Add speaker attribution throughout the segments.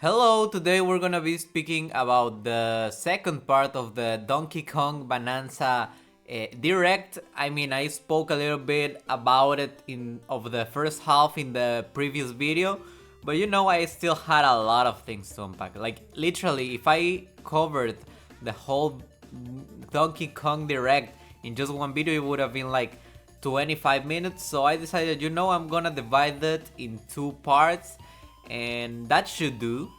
Speaker 1: Hello, today we're gonna be speaking about the second part of the Donkey Kong Bonanza direct. I spoke a little bit about it in of the first half in the previous video, but I still had a lot of things to unpack. Like literally, if I covered the whole Donkey Kong direct in just one video, it would have been like 25 minutes. So I decided, I'm gonna divide it in two parts, and that should do.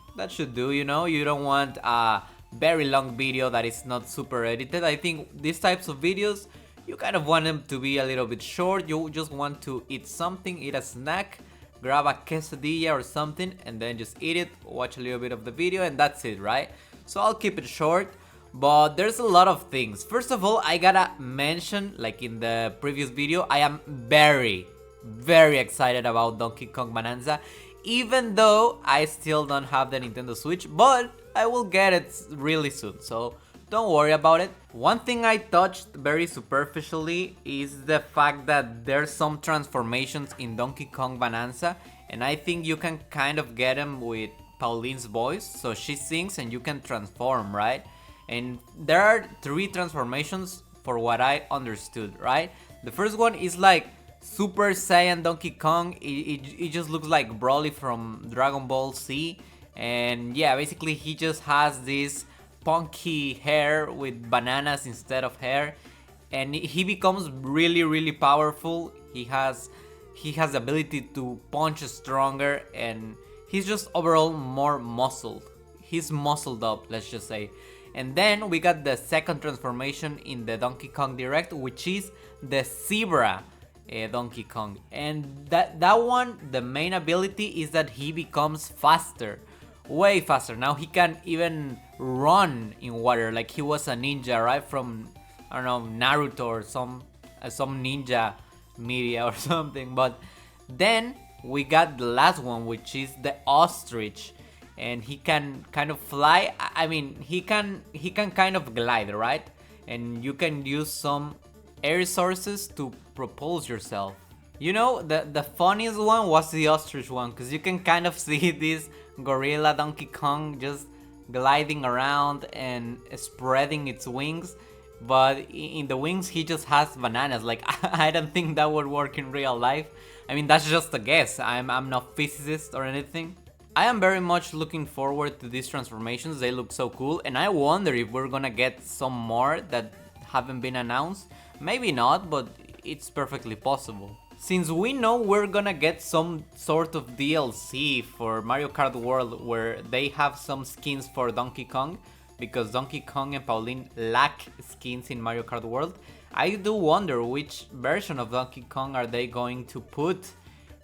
Speaker 1: You don't want a very long video that is not super edited. I think these types of videos, you kind of want them to be a little bit short. You just want to eat something, eat a snack, grab a quesadilla or something, and then just eat it, watch a little bit of the video, and that's it, right? So I'll keep it short, but there's a lot of things. First of all, I gotta mention, like in the previous video, I am very excited about Donkey Kong Bonanza, even though I still don't have the Nintendo Switch, but I will get it really soon, so don't worry about it. One thing I touched very superficially is the fact that there's some transformations in Donkey Kong Bonanza, and I think you can kind of get them with Pauline's voice, so she sings and you can transform, right? And there are three transformations for what I understood, right? The first one is like Super Saiyan Donkey Kong. It just looks like Broly from Dragon Ball Z, and yeah, basically he just has this punky hair with bananas instead of hair, and he becomes really powerful. He has the ability to punch stronger, and he's just overall more muscled. He's muscled up, let's just say. And then we got the second transformation in the Donkey Kong Direct, which is the Zebra Donkey Kong, and that one, the main ability is that he becomes faster, way faster. Now he can even run in water, like he was a ninja, right? From, I don't know, Naruto or some ninja media or something. But then we got the last one, which is the Ostrich, and he can kind of fly. He can kind of glide, right? And you can use some air sources to propulse yourself. The funniest one was the Ostrich one, because you can kind of see this gorilla Donkey Kong just gliding around and spreading its wings, but in the wings he just has bananas. Like, I don't think that would work in real life. That's just a guess. I'm not physicist or anything. I am very much looking forward to these transformations. They look so cool, and I wonder if we're gonna get some more that haven't been announced. Maybe not, but it's perfectly possible. Since we know we're gonna get some sort of DLC for Mario Kart World where they have some skins for Donkey Kong, because Donkey Kong and Pauline lack skins in Mario Kart World, I do wonder which version of Donkey Kong are they going to put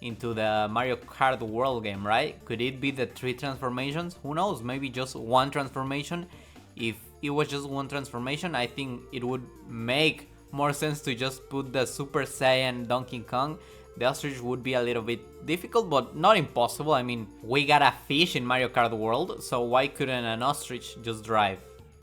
Speaker 1: into the Mario Kart World game, right? Could it be the three transformations? Who knows, maybe just one transformation. If it was just one transformation, I think it would make more sense to just put the Super Saiyan Donkey Kong. The Ostrich would be a little bit difficult, but not impossible. We got a fish in Mario Kart World, so why couldn't an Ostrich just drive?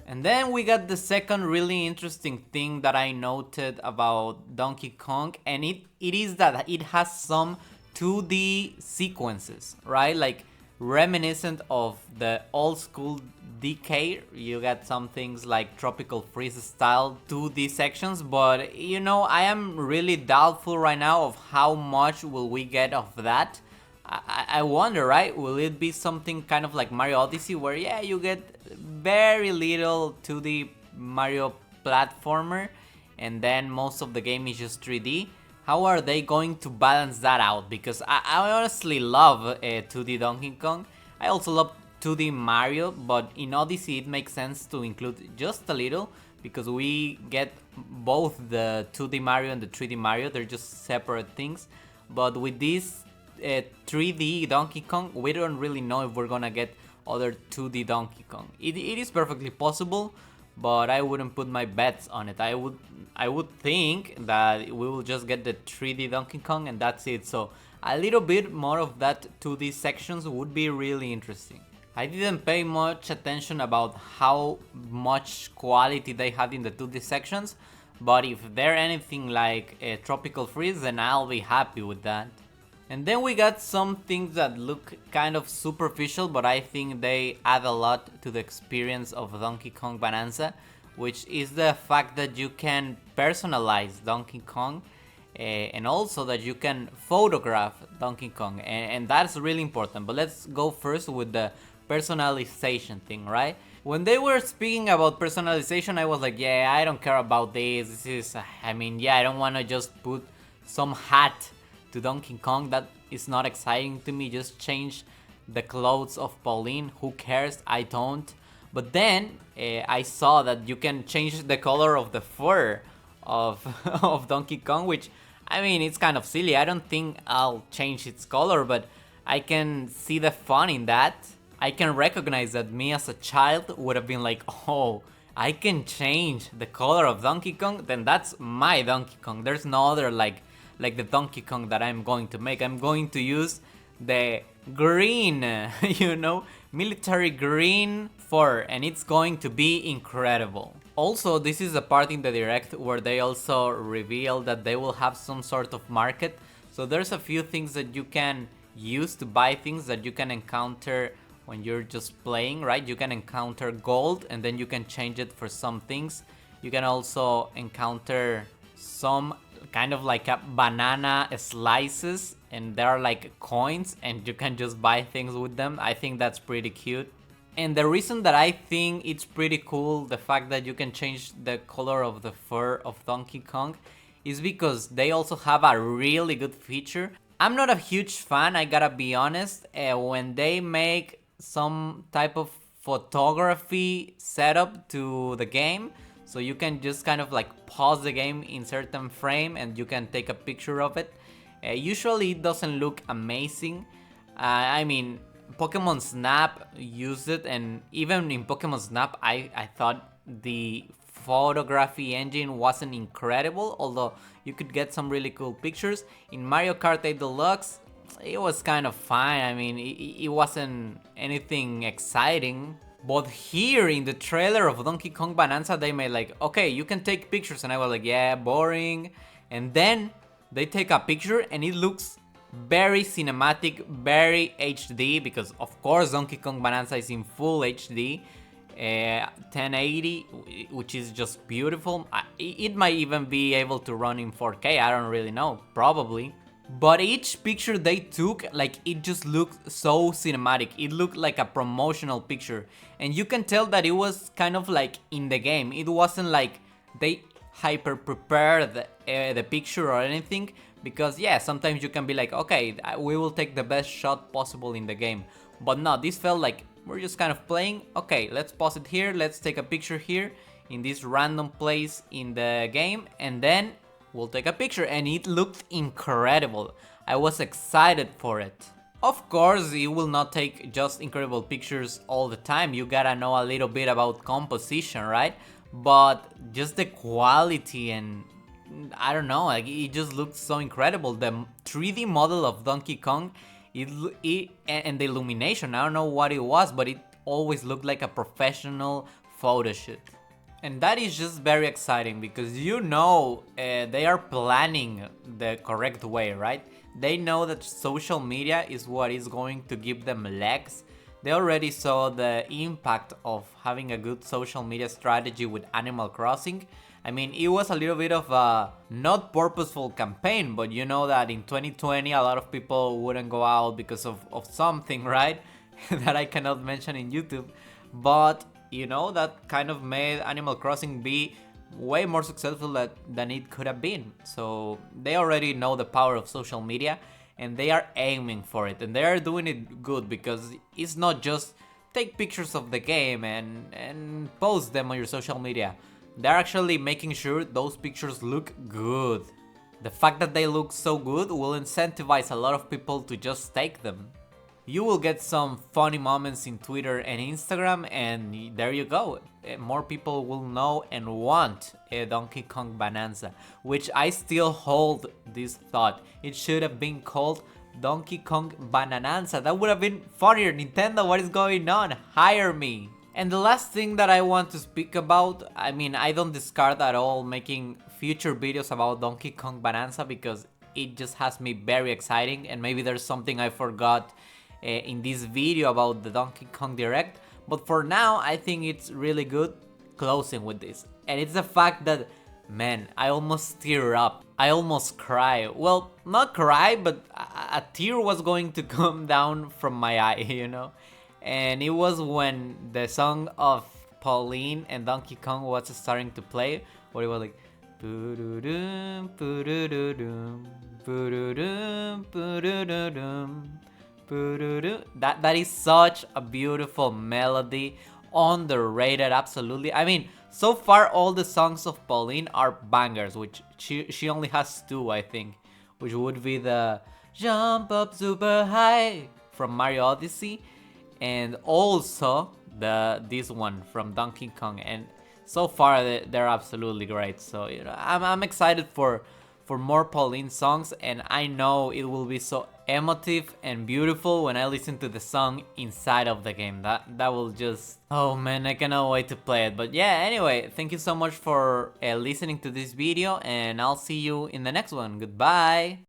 Speaker 1: And then we got the second really interesting thing that I noted about Donkey Kong, and it is that it has some 2D sequences, right? Like reminiscent of the old school DK. You got some things like Tropical Freeze style 2D sections, but I am really doubtful right now of how much will we get of that. I wonder, right? Will it be something kind of like Mario Odyssey, where yeah, you get very little 2D Mario platformer, and then most of the game is just 3D? How are they going to balance that out? Because I honestly love 2D Donkey Kong. I also love 2D Mario, but in Odyssey it makes sense to include just a little, because we get both the 2D Mario and the 3D Mario. They're just separate things. But with this 3D Donkey Kong, we don't really know if we're gonna get other 2D Donkey Kong. It is perfectly possible, but I wouldn't put my bets on it. I would think that we will just get the 3D Donkey Kong and that's it. So a little bit more of that 2D sections would be really interesting. I didn't pay much attention about how much quality they had in the 2D sections, but if they're anything like a Tropical Freeze, then I'll be happy with that. And then we got some things that look kind of superficial, but I think they add a lot to the experience of Donkey Kong Bonanza, which is the fact that you can personalize Donkey Kong, and also that you can photograph Donkey Kong, and that's really important. But let's go first with the personalization thing, right? When they were speaking about personalization, I was like, yeah, I don't care about this. This is, I mean, yeah, I don't want to just put some hat to Donkey Kong. That is not exciting to me. Just change the clothes of Pauline. Who cares? I don't. But then I saw that you can change the color of the fur of of Donkey Kong, which, I mean, it's kind of silly. I don't think I'll change its color, but I can see the fun in that. I can recognize that me as a child would have been like, oh, I can change the color of Donkey Kong, then that's my Donkey Kong. There's no other like the Donkey Kong that I'm going to make. I'm going to use the green, military green fur, and it's going to be incredible. Also, this is the part in the direct where they also reveal that they will have some sort of market. So there's a few things that you can use to buy things that you can encounter when you're just playing, right? You can encounter gold and then you can change it for some things. You can also encounter some kind of like a banana slices, and there are like coins and you can just buy things with them. I think that's pretty cute. And the reason that I think it's pretty cool, the fact that you can change the color of the fur of Donkey Kong, is because they also have a really good feature. I'm not a huge fan, I gotta be honest, when they make some type of photography setup to the game, so you can just kind of like pause the game in certain frame and you can take a picture of it. Usually it doesn't look amazing. I mean, Pokemon Snap used it, and even in Pokemon Snap I thought the photography engine wasn't incredible, although you could get some really cool pictures. In Mario Kart 8 Deluxe, it was kind of fine. I mean, it wasn't anything exciting. But here in the trailer of Donkey Kong Bonanza, they made like, okay, you can take pictures, and I was like, yeah, boring. And then they take a picture and it looks very cinematic, very HD, because of course Donkey Kong Bonanza is in full HD. 1080, which is just beautiful. It might even be able to run in 4K, I don't really know, probably. But each picture they took, like, it just looked so cinematic. It looked like a promotional picture, and you can tell that it was kind of like in the game. It wasn't like they hyper prepared the picture or anything, because yeah, sometimes you can be like, okay, we will take the best shot possible in the game. But no, this felt like we're just kind of playing. Okay, let's pause it here, let's take a picture here in this random place in the game, and then we'll take a picture, and it looked incredible. I was excited for it. Of course, you will not take just incredible pictures all the time. You gotta know a little bit about composition, right? But just the quality, and I don't know, like, it just looked so incredible. The 3D model of Donkey Kong, and the illumination, I don't know what it was, but it always looked like a professional photo shoot. And that is just very exciting, because they are planning the correct way, right? They know that social media is what is going to give them legs. They already saw the impact of having a good social media strategy with Animal Crossing. I mean, it was a little bit of a not purposeful campaign, but you know that in 2020 a lot of people wouldn't go out because of something, right? That I cannot mention in YouTube. But that kind of made Animal Crossing be way more successful than it could have been. So they already know the power of social media, and they are aiming for it, and they are doing it good, because it's not just take pictures of the game and post them on your social media. They're actually making sure those pictures look good. The fact that they look so good will incentivize a lot of people to just take them. You will get some funny moments in Twitter and Instagram, and there you go. More people will know and want a Donkey Kong Bonanza, which I still hold this thought. It should have been called Donkey Kong Bananza. That would have been funnier. Nintendo, what is going on? Hire me. And the last thing that I want to speak about, I mean, I don't discard at all making future videos about Donkey Kong Bonanza, because it just has me very exciting, and maybe there's something I forgot in this video about the Donkey Kong Direct, but for now I think it's really good closing with this. And it's the fact that, man, I almost tear up. I almost cry. Well, not cry, but a tear was going to come down from my eye, you know? And it was when the song of Pauline and Donkey Kong was starting to play, where it was like, "Poo-doo-doom, poo-doo-doo-doom, poo-doo-doom, poo-doo-doo-doom, poo-doo-doo." That is such a beautiful melody, underrated, absolutely. I mean, so far all the songs of Pauline are bangers, which she only has two, I think, which would be the "Jump Up Super High" from Mario Odyssey, and also this one from Donkey Kong. And so far they're absolutely great. So you know, I'm excited for more Pauline songs, and I know it will be so emotive and beautiful when I listen to the song inside of the game. That will just, oh man, I cannot wait to play it. But yeah, anyway, thank you so much for listening to this video, and I'll see you in the next one. Goodbye.